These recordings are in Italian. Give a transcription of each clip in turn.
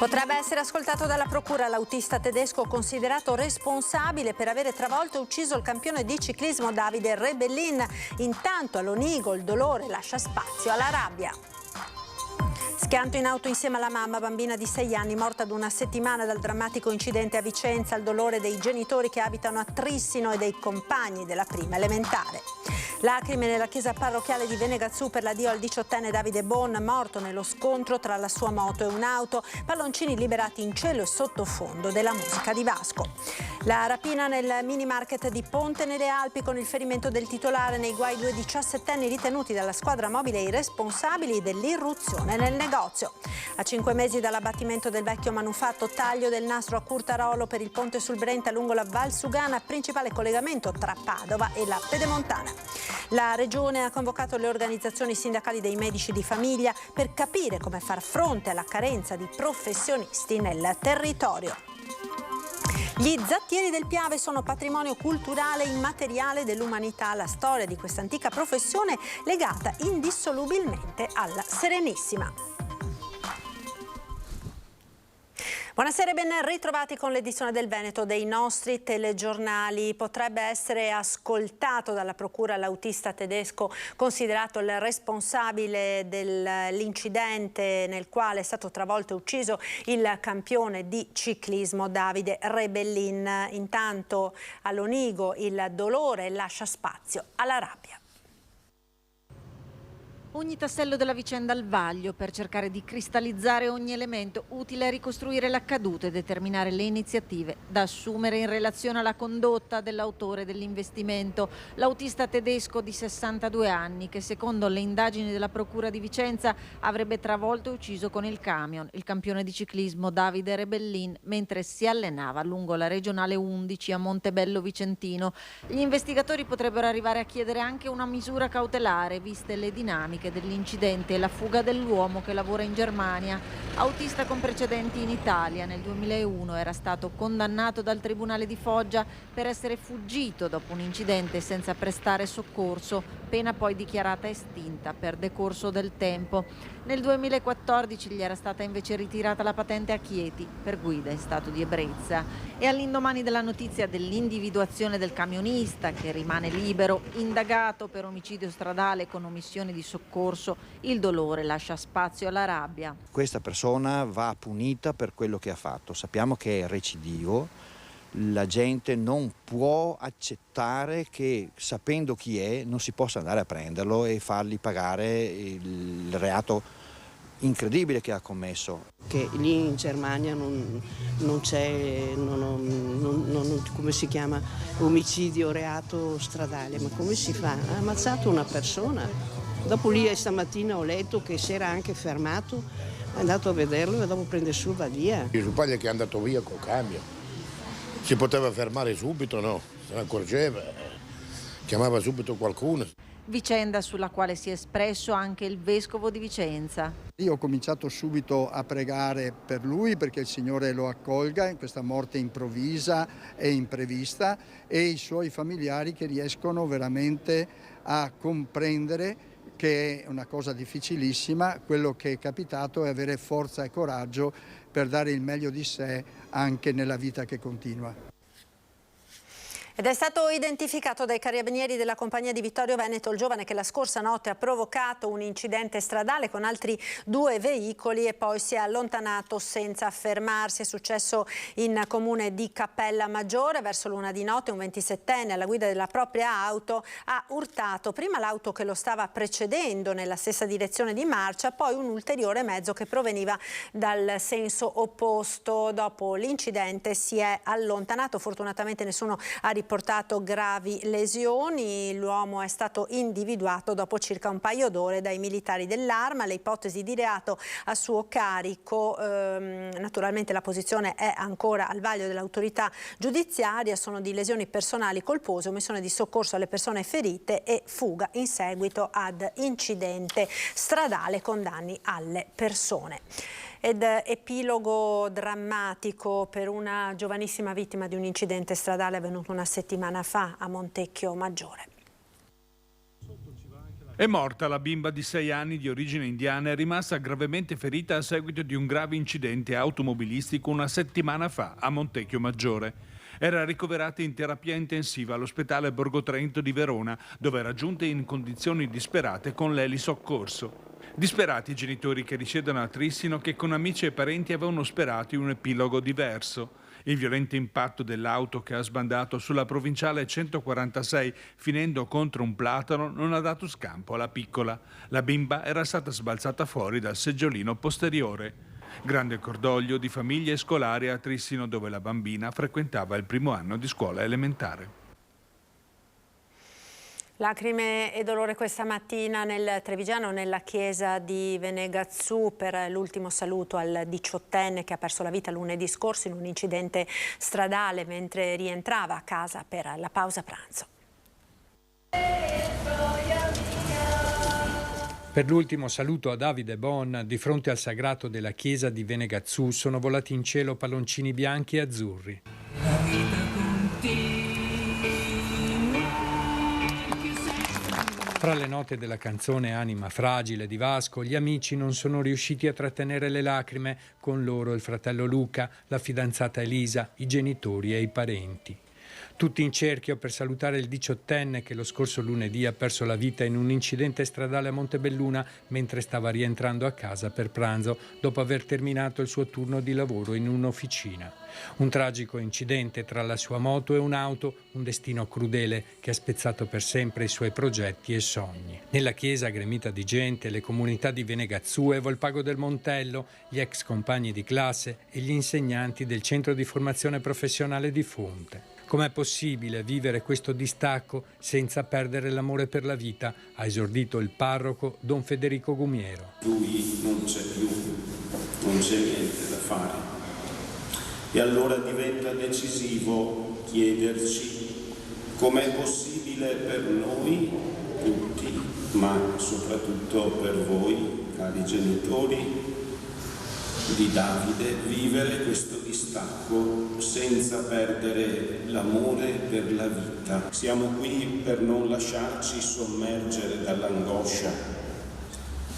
Potrebbe essere ascoltato dalla procura l'autista tedesco considerato responsabile per avere travolto e ucciso il campione di ciclismo Davide Rebellin. Intanto all'Onigo il dolore lascia spazio alla rabbia. Schianto in auto insieme alla mamma, bambina di 6 anni, morta ad una settimana dal drammatico incidente a Vicenza, il dolore dei genitori che abitano a Trissino e dei compagni della prima elementare. Lacrime nella chiesa parrocchiale di Venegazzù per l'addio al 18enne Davide Bon, morto nello scontro tra la sua moto e un'auto, palloncini liberati in cielo e sottofondo della musica di Vasco. La rapina nel mini market di Ponte nelle Alpi con il ferimento del titolare, nei guai 2 diciassettenni ritenuti dalla squadra mobile i responsabili dell'irruzione nel negozio. A 5 mesi dall'abbattimento del vecchio manufatto, taglio del nastro a Curtarolo per il ponte sul Brenta lungo la Val Sugana, principale collegamento tra Padova e la Pedemontana. La Regione ha convocato le organizzazioni sindacali dei medici di famiglia per capire come far fronte alla carenza di professionisti nel territorio. Gli zattieri del Piave sono patrimonio culturale immateriale dell'umanità. La storia di questa antica professione legata indissolubilmente alla Serenissima. Buonasera e ben ritrovati con l'edizione del Veneto dei nostri telegiornali. Potrebbe essere ascoltato dalla procura l'autista tedesco considerato il responsabile dell'incidente nel quale è stato travolto e ucciso il campione di ciclismo Davide Rebellin. Intanto all'Onigo il dolore lascia spazio alla rabbia. Ogni tassello della vicenda al vaglio per cercare di cristallizzare ogni elemento utile a ricostruire l'accaduto e determinare le iniziative da assumere in relazione alla condotta dell'autore dell'investimento, l'autista tedesco di 62 anni che secondo le indagini della procura di Vicenza avrebbe travolto e ucciso con il camion il campione di ciclismo Davide Rebellin mentre si allenava lungo la regionale 11 a Montebello Vicentino. Gli investigatori potrebbero arrivare a chiedere anche una misura cautelare viste le dinamiche dell'incidente e la fuga dell'uomo che lavora in Germania. Autista con precedenti in Italia, nel 2001 era stato condannato dal Tribunale di Foggia per essere fuggito dopo un incidente senza prestare soccorso, pena poi dichiarata estinta per decorso del tempo. Nel 2014 gli era stata invece ritirata la patente a Chieti per guida in stato di ebbrezza. E all'indomani della notizia dell'individuazione del camionista che rimane libero, indagato per omicidio stradale con omissione di soccorso, il dolore lascia spazio alla rabbia. Questa persona va punita per quello che ha fatto. Sappiamo che è recidivo. La gente non può accettare che, sapendo chi è, non si possa andare a prenderlo e fargli pagare il reato incredibile che ha commesso. Che lì in Germania non c'è, come si chiama, omicidio, reato stradale. Ma come si fa? Ha ammazzato una persona. Dopo lì stamattina ho letto che si era anche fermato, è andato a vederlo e dopo prende su va via. Il sbaglio che è andato via col cambio. Si poteva fermare subito, no? Se ne accorgeva, chiamava subito qualcuno. Vicenda sulla quale si è espresso anche il vescovo di Vicenza. Io ho cominciato subito a pregare per lui perché il Signore lo accolga in questa morte improvvisa e imprevista e i suoi familiari che riescono veramente a comprendere che è una cosa difficilissima, quello che è capitato è avere forza e coraggio per dare il meglio di sé anche nella vita che continua. Ed è stato identificato dai carabinieri della compagnia di Vittorio Veneto il giovane che la scorsa notte ha provocato un incidente stradale con altri 2 veicoli e poi si è allontanato senza fermarsi. È successo in comune di Cappella Maggiore. Verso l'1 di notte un 27enne alla guida della propria auto ha urtato prima l'auto che lo stava precedendo nella stessa direzione di marcia, poi un ulteriore mezzo che proveniva dal senso opposto. Dopo l'incidente si è allontanato. Fortunatamente nessuno ha riportato gravi lesioni. L'uomo è stato individuato dopo circa un paio d'ore dai militari dell'Arma. Le ipotesi di reato a suo carico, naturalmente la posizione è ancora al vaglio dell'autorità giudiziaria, sono di lesioni personali colpose, omissione di soccorso alle persone ferite e fuga in seguito ad incidente stradale con danni alle persone. Ed epilogo drammatico per una giovanissima vittima di un incidente stradale avvenuto una settimana fa a Montecchio Maggiore. È morta la bimba di 6 anni di origine indiana, è rimasta gravemente ferita a seguito di un grave incidente automobilistico una settimana fa a Montecchio Maggiore. Era ricoverata in terapia intensiva all'ospedale Borgo Trento di Verona, dove era giunta in condizioni disperate con l'elisoccorso. Disperati i genitori che risiedono a Trissino, che con amici e parenti avevano sperato in un epilogo diverso. Il violento impatto dell'auto che ha sbandato sulla provinciale 146 finendo contro un platano non ha dato scampo alla piccola. La bimba era stata sbalzata fuori dal seggiolino posteriore. Grande cordoglio di famiglie e scolari a Trissino, dove la bambina frequentava il primo anno di scuola elementare. Lacrime e dolore questa mattina nel Trevigiano, nella chiesa di Venegazzù, per l'ultimo saluto al 18enne che ha perso la vita lunedì scorso in un incidente stradale mentre rientrava a casa per la pausa pranzo. Per l'ultimo saluto a Davide Bon, di fronte al sagrato della chiesa di Venegazzù, sono volati in cielo palloncini bianchi e azzurri. La vita continua. Fra le note della canzone Anima fragile di Vasco, gli amici non sono riusciti a trattenere le lacrime, con loro il fratello Luca, la fidanzata Elisa, i genitori e i parenti. Tutti in cerchio per salutare il 18enne che lo scorso lunedì ha perso la vita in un incidente stradale a Montebelluna mentre stava rientrando a casa per pranzo dopo aver terminato il suo turno di lavoro in un'officina. Un tragico incidente tra la sua moto e un'auto, un destino crudele che ha spezzato per sempre i suoi progetti e sogni. Nella chiesa gremita di gente, le comunità di Venegazzù e Volpago del Montello, gli ex compagni di classe e gli insegnanti del centro di formazione professionale di Fonte. Com'è possibile vivere questo distacco senza perdere l'amore per la vita? Ha esordito il parroco Don Federico Gumiero. Lui non c'è più, non c'è niente da fare. E allora diventa decisivo chiederci com'è possibile per noi tutti, ma soprattutto per voi, cari genitori, di Davide, vivere questo distacco senza perdere l'amore per la vita. Siamo qui per non lasciarci sommergere dall'angoscia,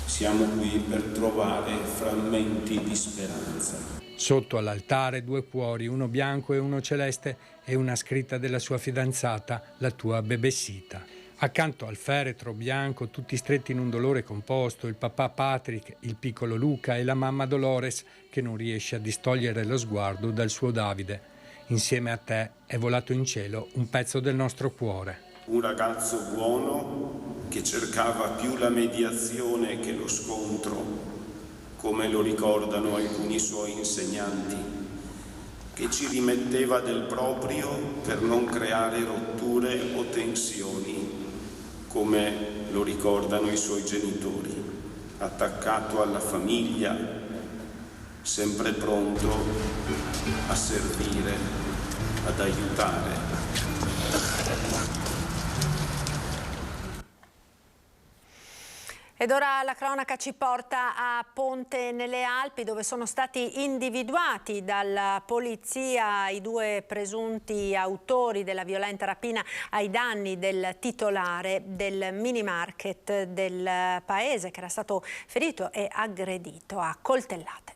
siamo qui per trovare frammenti di speranza. Sotto all'altare 2 cuori, uno bianco e uno celeste, e una scritta della sua fidanzata, la tua bebessita. Accanto al feretro bianco, tutti stretti in un dolore composto, il papà Patrick, il piccolo Luca e la mamma Dolores, che non riesce a distogliere lo sguardo dal suo Davide. Insieme a te è volato in cielo un pezzo del nostro cuore. Un ragazzo buono che cercava più la mediazione che lo scontro, come lo ricordano alcuni suoi insegnanti, che ci rimetteva del proprio per non creare rotture o tensioni, come lo ricordano i suoi genitori, attaccato alla famiglia, sempre pronto a servire, ad aiutare. Ed ora la cronaca ci porta a Ponte nelle Alpi, dove sono stati individuati dalla polizia i 2 presunti autori della violenta rapina ai danni del titolare del mini market del paese, che era stato ferito e aggredito a coltellate.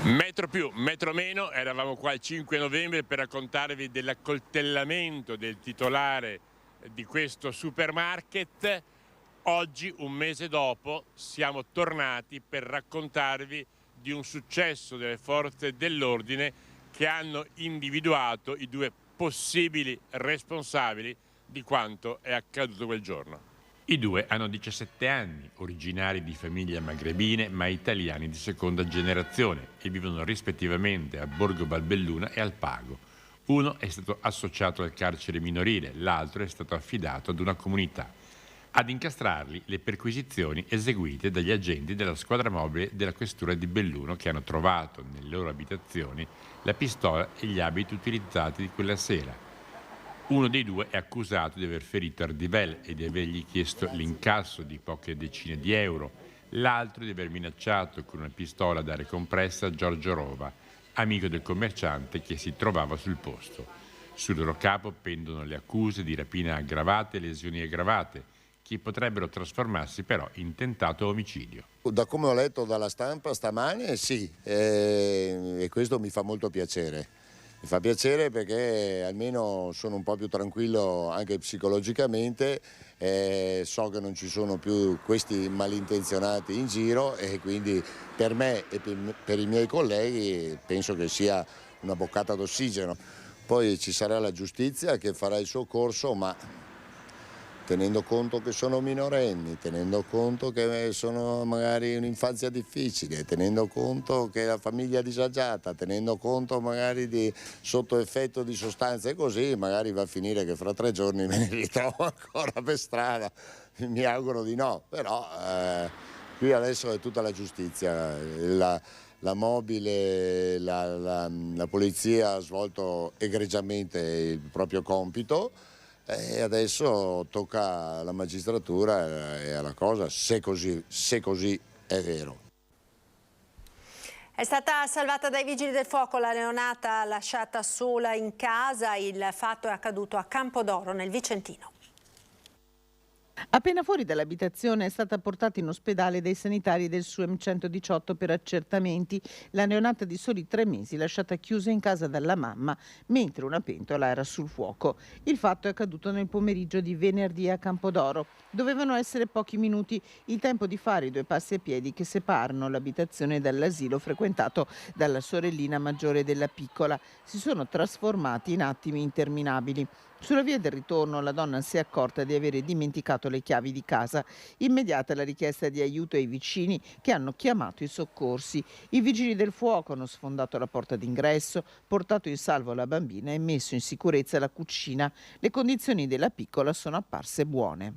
Metro più, metro meno, eravamo qua il 5 novembre per raccontarvi dell'accoltellamento del titolare di questo supermarket. Oggi, un mese dopo, siamo tornati per raccontarvi di un successo delle forze dell'ordine che hanno individuato i 2 possibili responsabili di quanto è accaduto quel giorno. I 2 hanno 17 anni, originari di famiglie magrebine ma italiani di seconda generazione e vivono rispettivamente a Borgo Valbelluna e al Pago. Uno è stato associato al carcere minorile, l'altro è stato affidato ad una comunità. Ad incastrarli le perquisizioni eseguite dagli agenti della squadra mobile della questura di Belluno, che hanno trovato nelle loro abitazioni la pistola e gli abiti utilizzati di quella sera. Uno dei 2 è accusato di aver ferito Ardivell e di avergli chiesto l'incasso di poche decine di euro, l'altro di aver minacciato con una pistola ad aria compressa Giorgio Rova, amico del commerciante che si trovava sul posto. Sul loro capo pendono le accuse di rapina aggravate e lesioni aggravate, che potrebbero trasformarsi però in tentato omicidio. Da come ho letto dalla stampa stamane sì, e questo mi fa molto piacere. Mi fa piacere perché almeno sono un po' più tranquillo anche psicologicamente, so che non ci sono più questi malintenzionati in giro e quindi per me e per i miei colleghi penso che sia una boccata d'ossigeno. Poi ci sarà la giustizia che farà il suo corso, ma tenendo conto che sono minorenni, tenendo conto che sono magari un'infanzia difficile, tenendo conto che la famiglia è disagiata, tenendo conto magari di sotto effetto di sostanze e così, magari va a finire che fra 3 giorni me ne ritrovo ancora per strada. Mi auguro di no, però qui adesso è tutta la giustizia. La mobile, la polizia ha svolto egregiamente il proprio compito. E adesso tocca alla magistratura e alla cosa, se così è vero. È stata salvata dai vigili del fuoco la neonata lasciata sola in casa. Il fatto è accaduto a Campodoro, nel Vicentino. Appena fuori dall'abitazione è stata portata in ospedale dai sanitari del SUEM 118 per accertamenti. La neonata di soli 3 mesi lasciata chiusa in casa dalla mamma mentre una pentola era sul fuoco. Il fatto è accaduto nel pomeriggio di venerdì a Campodoro. Dovevano essere pochi minuti il tempo di fare i 2 passi a piedi che separano l'abitazione dall'asilo frequentato dalla sorellina maggiore della piccola. Si sono trasformati in attimi interminabili. Sulla via del ritorno la donna si è accorta di avere dimenticato le chiavi di casa. Immediata la richiesta di aiuto ai vicini che hanno chiamato i soccorsi. I vigili del fuoco hanno sfondato la porta d'ingresso, portato in salvo la bambina e messo in sicurezza la cucina. Le condizioni della piccola sono apparse buone.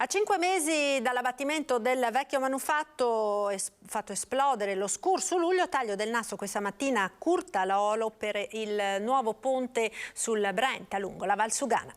A 5 mesi dall'abbattimento del vecchio manufatto fatto esplodere lo scorso luglio, taglio del nastro questa mattina a Curtalolo per il nuovo ponte sul Brenta lungo la Valsugana.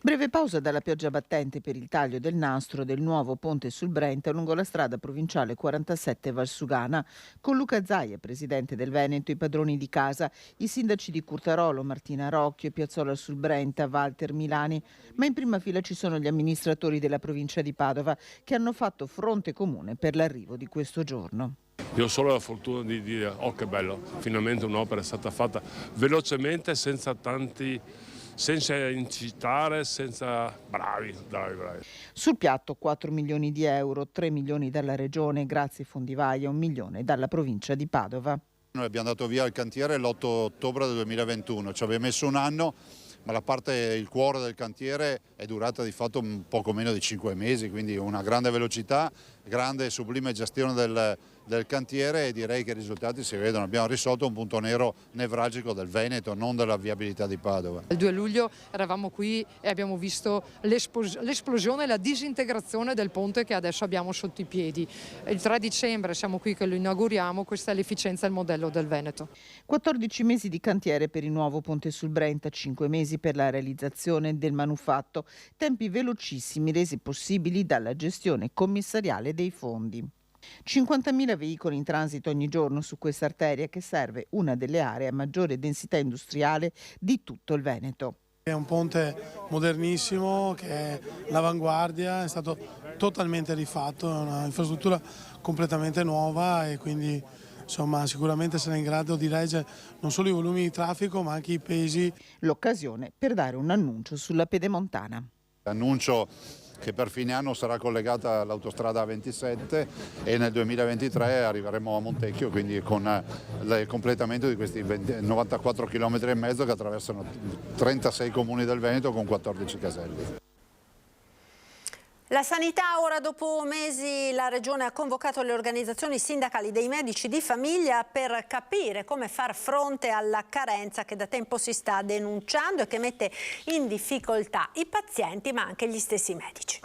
Breve pausa dalla pioggia battente per il taglio del nastro del nuovo ponte sul Brenta lungo la strada provinciale 47 Valsugana. Con Luca Zaia, presidente del Veneto, i padroni di casa, i sindaci di Curtarolo, Martina Rocchio e Piazzola sul Brenta, Walter Milani, ma in prima fila ci sono gli amministratori della provincia di Padova che hanno fatto fronte comune per l'arrivo di questo giorno. Io ho solo la fortuna di dire, oh che bello, finalmente un'opera è stata fatta velocemente, senza incitare, senza bravi. Sul piatto 4 milioni di euro, 3 milioni dalla regione, grazie Fondivaia, 1 milione dalla provincia di Padova. Noi abbiamo dato via il cantiere l'8 ottobre del 2021, ci aveva messo un anno, ma il cuore del cantiere è durata di fatto un poco meno di 5 mesi, quindi una grande velocità, grande e sublime gestione del cantiere e direi che i risultati si vedono. Abbiamo risolto un punto nero nevralgico del Veneto, non della viabilità di Padova. Il 2 luglio eravamo qui e abbiamo visto l'esplosione e la disintegrazione del ponte che adesso abbiamo sotto i piedi. Il 3 dicembre siamo qui che lo inauguriamo, questa è l'efficienza e il modello del Veneto. 14 mesi di cantiere per il nuovo ponte sul Brenta, 5 mesi per la realizzazione del manufatto, tempi velocissimi resi possibili dalla gestione commissariale dei fondi. 50.000 veicoli in transito ogni giorno su questa arteria che serve una delle aree a maggiore densità industriale di tutto il Veneto. È un ponte modernissimo che è l'avanguardia, è stato totalmente rifatto, è una infrastruttura completamente nuova e quindi insomma sicuramente sarà in grado di reggere non solo i volumi di traffico ma anche i pesi. L'occasione per dare un annuncio sulla pedemontana. Annuncio che per fine anno sarà collegata all'autostrada A27 e nel 2023 arriveremo a Montecchio, quindi con il completamento di questi 94 km e mezzo che attraversano 36 comuni del Veneto con 14 caselli. La sanità, ora dopo mesi la Regione ha convocato le organizzazioni sindacali dei medici di famiglia per capire come far fronte alla carenza che da tempo si sta denunciando e che mette in difficoltà i pazienti ma anche gli stessi medici.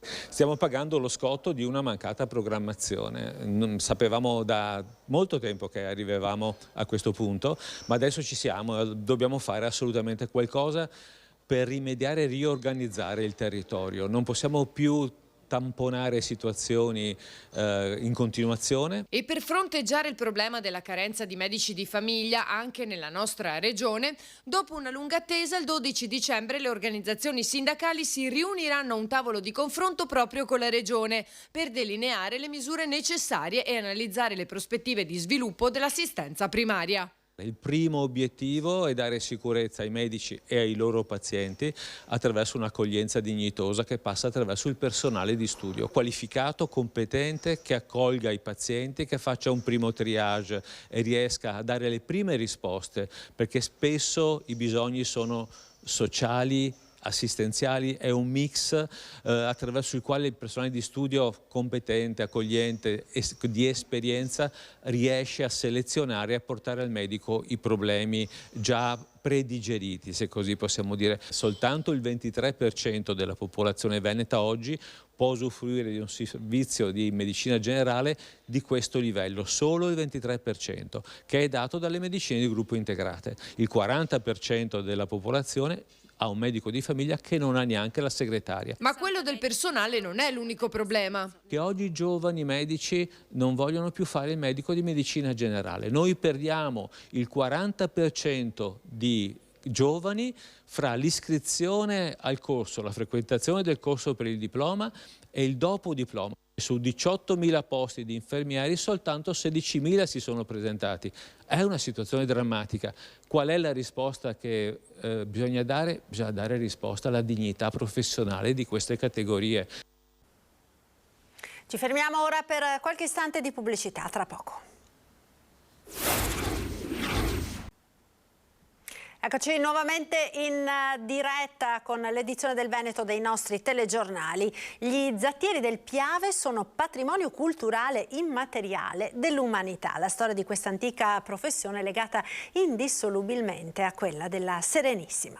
Stiamo pagando lo scotto di una mancata programmazione. Sapevamo da molto tempo che arrivavamo a questo punto, ma adesso ci siamo, dobbiamo fare assolutamente qualcosa per rimediare e riorganizzare il territorio. Non possiamo più tamponare situazioni in continuazione. E per fronteggiare il problema della carenza di medici di famiglia anche nella nostra regione, dopo una lunga attesa, il 12 dicembre le organizzazioni sindacali si riuniranno a un tavolo di confronto proprio con la regione per delineare le misure necessarie e analizzare le prospettive di sviluppo dell'assistenza primaria. Il primo obiettivo è dare sicurezza ai medici e ai loro pazienti attraverso un'accoglienza dignitosa che passa attraverso il personale di studio qualificato, competente, che accolga i pazienti, che faccia un primo triage e riesca a dare le prime risposte, perché spesso i bisogni sono sociali, assistenziali, è un mix attraverso il quale il personale di studio competente, accogliente, di esperienza riesce a selezionare e a portare al medico i problemi già predigeriti, se così possiamo dire. Soltanto il 23% della popolazione veneta oggi può usufruire di un servizio di medicina generale di questo livello, solo il 23%, che è dato dalle medicine di gruppo integrate. Il 40% della popolazione ha un medico di famiglia che non ha neanche la segretaria. Ma quello del personale non è l'unico problema. Che oggi i giovani medici non vogliono più fare il medico di medicina generale. Noi perdiamo il 40% di giovani fra l'iscrizione al corso, la frequentazione del corso per il diploma e il dopo diploma. Su 18.000 posti di infermieri soltanto 16.000 si sono presentati. È una situazione drammatica. Qual è la risposta che bisogna dare? Bisogna dare risposta alla dignità professionale di queste categorie. Ci fermiamo ora per qualche istante di pubblicità, tra poco. Eccoci nuovamente in diretta con l'edizione del Veneto dei nostri telegiornali. Gli zattieri del Piave sono patrimonio culturale immateriale dell'umanità. La storia di questa antica professione è legata indissolubilmente a quella della Serenissima.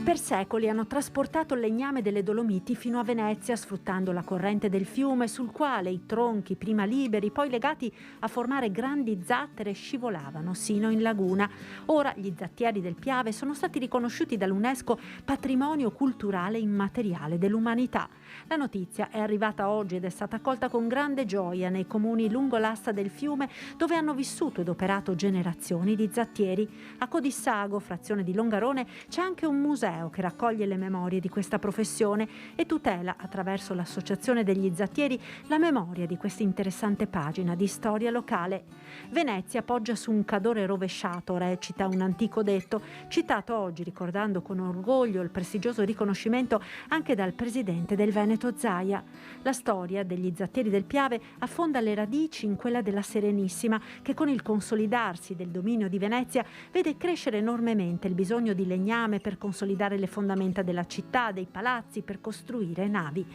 Per secoli hanno trasportato il legname delle Dolomiti fino a Venezia, sfruttando la corrente del fiume sul quale i tronchi, prima liberi, poi legati a formare grandi zattere, scivolavano sino in laguna. Ora gli zattieri del Piave sono stati riconosciuti dall'UNESCO patrimonio culturale immateriale dell'umanità. La notizia è arrivata oggi ed è stata accolta con grande gioia nei comuni lungo l'asta del fiume, dove hanno vissuto ed operato generazioni di zattieri. A Codissago, frazione di Longarone, c'è anche un museo che raccoglie le memorie di questa professione e tutela, attraverso l'Associazione degli Zattieri, la memoria di questa interessante pagina di storia locale. Venezia poggia su un cadore rovesciato, recita un antico detto, citato oggi ricordando con orgoglio il prestigioso riconoscimento anche dal presidente del Veneto Zaia. La storia degli zattieri del Piave affonda le radici in quella della Serenissima, che con il consolidarsi del dominio di Venezia vede crescere enormemente il bisogno di legname per consolidare le fondamenta della città, dei palazzi, per costruire navi.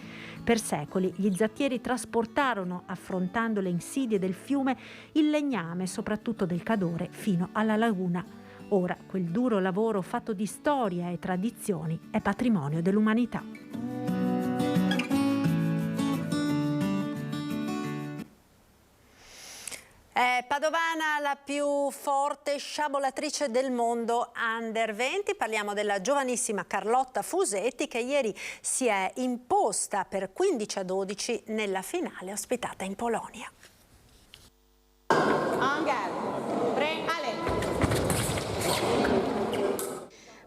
Per secoli gli zattieri trasportarono, affrontando le insidie del fiume, il legname, soprattutto del Cadore, fino alla laguna. Ora quel duro lavoro fatto di storia e tradizioni è patrimonio dell'umanità. È padovana la più forte sciabolatrice del mondo under 20. Parliamo della giovanissima Carlotta Fusetti, che ieri si è imposta per 15-12 nella finale ospitata in Polonia.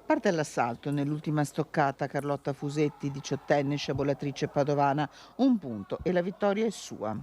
Parte all'assalto nell'ultima stoccata Carlotta Fusetti, 18enne sciabolatrice padovana. Un punto e la vittoria è sua.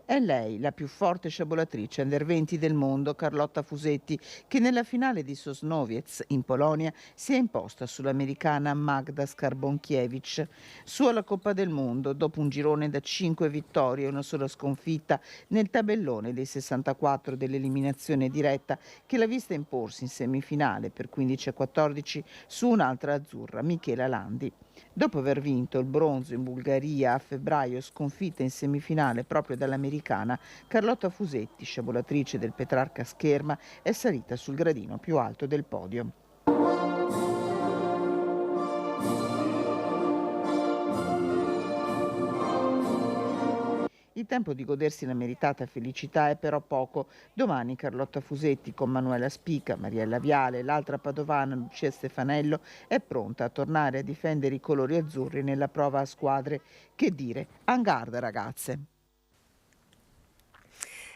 È lei, la più forte sciabolatrice under 20 del mondo, Carlotta Fusetti, che nella finale di Sosnowiec in Polonia si è imposta sull'americana Magda Skarbonkiewicz. Su alla Coppa del Mondo, dopo un girone da 5 vittorie e una sola sconfitta nel tabellone dei 64 dell'eliminazione diretta, che l'ha vista imporsi in semifinale per 15-14 su un'altra azzurra, Michela Landi. Dopo aver vinto il bronzo in Bulgaria a febbraio, sconfitta in semifinale proprio dall'americana, Carlotta Fusetti, sciabolatrice del Petrarca Scherma, è salita sul gradino più alto del podio. Il tempo di godersi la meritata felicità è però poco. Domani Carlotta Fusetti con Manuela Spica, Mariella Viale e l'altra padovana Lucia Stefanello è pronta a tornare a difendere i colori azzurri nella prova a squadre. Che dire, en garde ragazze!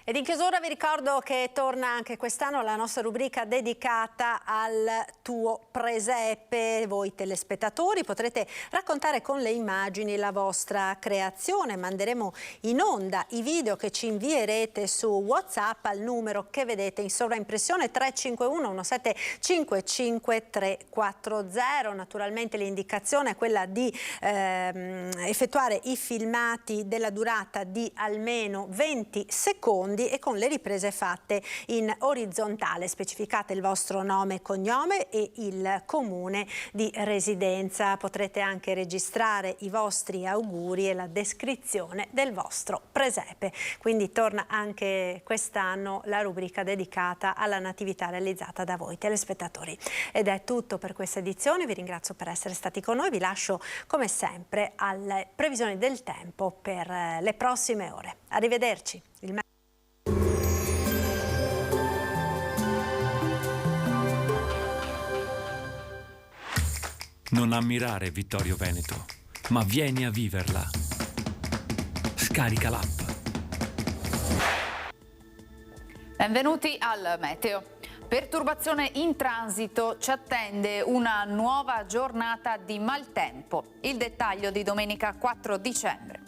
Ed in chiusura vi ricordo che torna anche quest'anno la nostra rubrica dedicata al tuo presepe. Voi telespettatori potrete raccontare con le immagini la vostra creazione. Manderemo in onda i video che ci invierete su WhatsApp al numero che vedete in sovraimpressione 351 1755 340. Naturalmente l'indicazione è quella di effettuare i filmati della durata di almeno 20 secondi e con le riprese fatte in orizzontale. Specificate il vostro nome e cognome e il comune di residenza. Potrete anche registrare i vostri auguri e la descrizione del vostro presepe. Quindi torna anche quest'anno la rubrica dedicata alla natività realizzata da voi telespettatori. Ed è tutto per questa edizione. Vi ringrazio per essere stati con noi. Vi lascio come sempre alle previsioni del tempo per le prossime ore. Arrivederci. Non ammirare Vittorio Veneto, ma vieni a viverla. Scarica l'app. Benvenuti al meteo. Perturbazione in transito, ci attende una nuova giornata di maltempo. Il dettaglio di domenica 4 dicembre.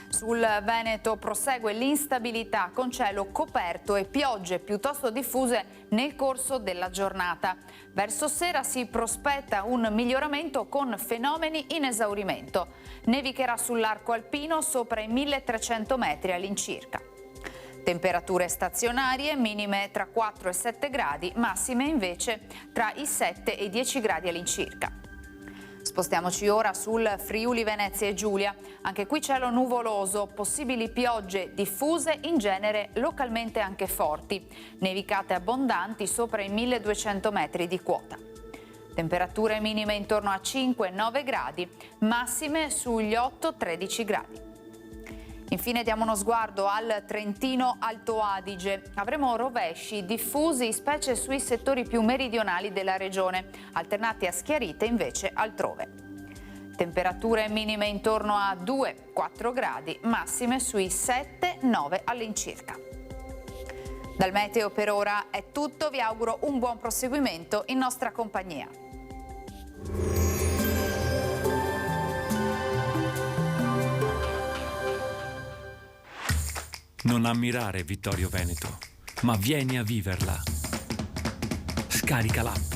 Sul Veneto prosegue l'instabilità con cielo coperto e piogge piuttosto diffuse nel corso della giornata. Verso sera si prospetta un miglioramento con fenomeni in esaurimento. Nevicherà sull'arco alpino sopra i 1300 metri all'incirca. Temperature stazionarie, minime tra 4 e 7 gradi, massime invece tra i 7 e i 10 gradi all'incirca. Spostiamoci ora sul Friuli Venezia e Giulia. Anche qui cielo nuvoloso, possibili piogge diffuse, in genere localmente anche forti. Nevicate abbondanti sopra i 1200 metri di quota. Temperature minime intorno a 5-9 gradi, massime sugli 8-13 gradi. Infine diamo uno sguardo al Trentino Alto Adige. Avremo rovesci diffusi, specie sui settori più meridionali della regione, alternati a schiarite invece altrove. Temperature minime intorno a 2-4 gradi, massime sui 7-9 all'incirca. Dal meteo per ora è tutto, vi auguro un buon proseguimento in nostra compagnia. Non ammirare Vittorio Veneto, ma vieni a viverla. Scarica l'app.